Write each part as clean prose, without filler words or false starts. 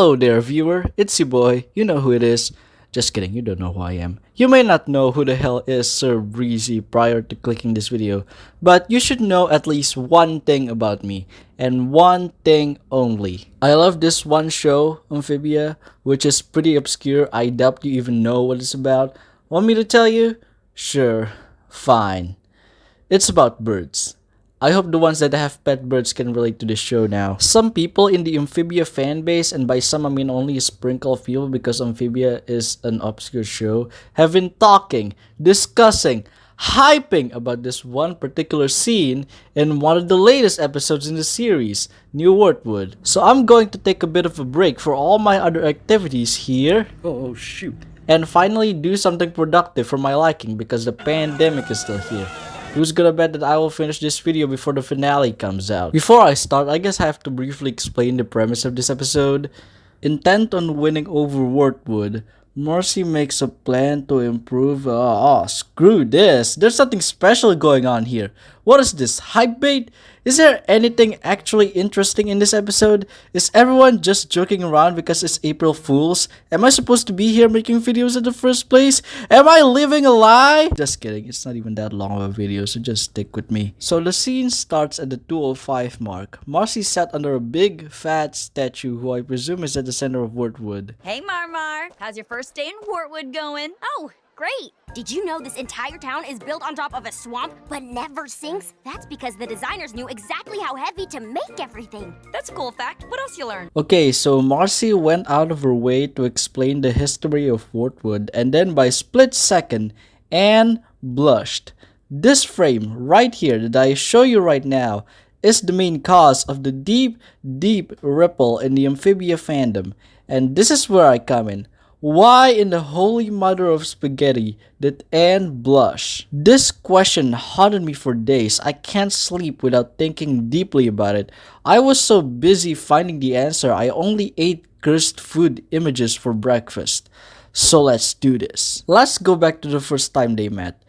Hello there, viewer. It's your boy. You know who it is. Just kidding, you don't know who I am. You may not know who the hell is Sir Breezy prior to clicking this video, but you should know at least one thing about me, and one thing only. I love this one show, Amphibia, which is pretty obscure. I doubt you even know what it's about. Want me to tell you? Sure, fine. It's about birds. I hope the ones that have pet birds can relate to this show now. Some people in the Amphibia fanbase, and by some I mean only a sprinkle of people because Amphibia is an obscure show, have been talking, discussing, hyping about this one particular scene in one of the latest episodes in the series, New Wartwood. So I'm going to take a bit of a break for all my other activities here. Oh shoot. And finally do something productive for my liking because the pandemic is still here. Who's gonna bet that I will finish this video before the finale comes out? Before I start, I guess I have to briefly explain the premise of this episode. Intent on winning over Wartwood, Marcy makes a plan to improve. Screw this. There's something special going on here. What is this, hype bait? Is there anything actually interesting in this episode? Is everyone just joking around because it's April Fools? Am I supposed to be here making videos in the first place? Am I living a lie? Just kidding, it's not even that long of a video, so just stick with me. So the scene starts at the 2:05 mark. Marcy sat under a big, fat statue who I presume is at the center of Wartwood. Hey Marmar, how's your first day in Wartwood going? Oh, great! Did you know this entire town is built on top of a swamp but never sinks? That's because the designers knew exactly how heavy to make everything. That's a cool fact. What else you learned? Okay, so Marcy went out of her way to explain the history of Wartwood, and then by split second, Anne blushed. This frame right here that I show you right now is the main cause of the deep ripple in the Amphibia fandom. And this is where I come in. Why in the holy mother of spaghetti did Anne blush? This question haunted me for days. I can't sleep without thinking deeply about it. I was so busy finding the answer, I only ate cursed food images for breakfast. So let's do this. Let's go back to the first time they met.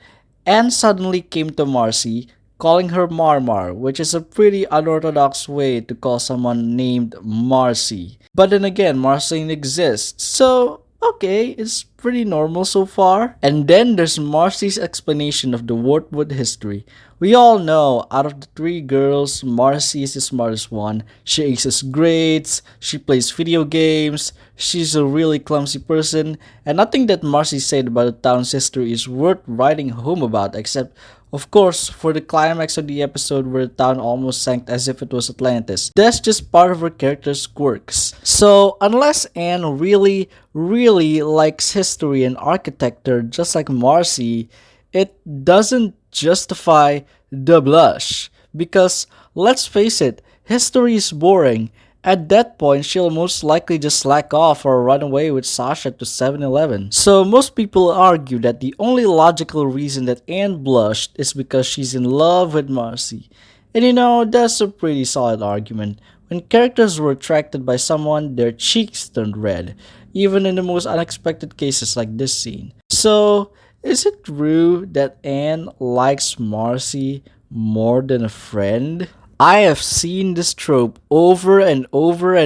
Anne suddenly came to Marcy, calling her Marmar, which is a pretty unorthodox way to call someone named Marcy. But then again, Marcy exists, so okay, it's pretty normal so far. And then there's Marcy's explanation of the Wartwood history. We all know, out of the three girls, Marcy is the smartest one. She aces grades, she plays video games, she's a really clumsy person, and nothing that Marcy said about the town's history is worth writing home about, except of course, for the climax of the episode where the town almost sank as if it was Atlantis. That's just part of her character's quirks. So, unless Anne really likes history and architecture just like Marcy, it doesn't justify the blush. Because, let's face it, history is boring. At that point, she'll most likely just slack off or run away with Sasha to 7-Eleven. So most people argue that the only logical reason that Anne blushed is because she's in love with Marcy. And you know, that's a pretty solid argument. When characters were attracted by someone, their cheeks turned red, even in the most unexpected cases like this scene. So, is it true that Anne likes Marcy more than a friend? I have seen this trope over and over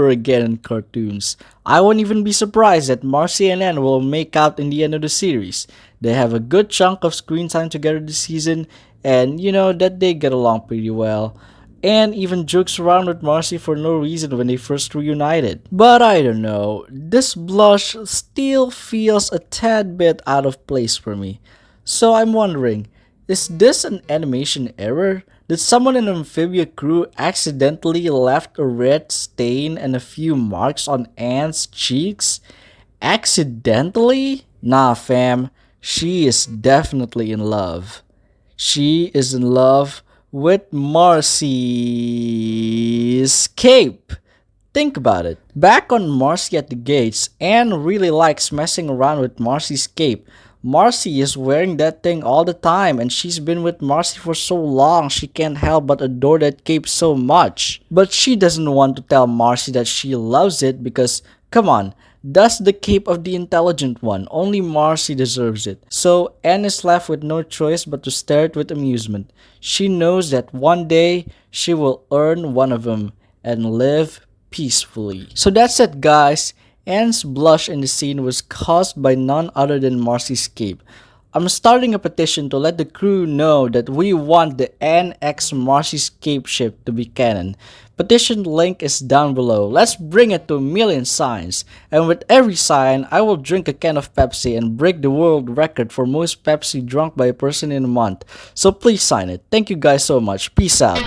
again in cartoons. I won't even be surprised that Marcy and Anne will make out in the end of the series. They have a good chunk of screen time together this season, and you know that they get along pretty well. Anne even jokes around with Marcy for no reason when they first reunited. But I don't know, this blush still feels a tad bit out of place for me. So I'm wondering, is this an animation error? Did someone in the Amphibia crew accidentally left a red stain and a few marks on Anne's cheeks? Accidentally? Nah fam, she is definitely in love. She is in love with Marcy's cape. Think about it. Back on Marcy at the gates, Anne really likes messing around with Marcy's cape. Marcy is wearing that thing all the time, and she's been with Marcy for so long she can't help but adore that cape so much. But she doesn't want to tell Marcy that she loves it because, come on, that's the cape of the intelligent one. Only Marcy deserves it. So Anne is left with no choice but to stare at it with amusement. She knows that one day she will earn one of them and live peacefully. So that's it, guys. Anne's blush in the scene was caused by none other than Marcy's cape. I'm starting a petition to let the crew know that we want the Anne x Marcy Cape ship to be canon. Petition link is down below. Let's bring it to a million signs. And with every sign, I will drink a can of Pepsi and break the world record for most Pepsi drunk by a person in a month. So please sign it. Thank you guys so much. Peace out.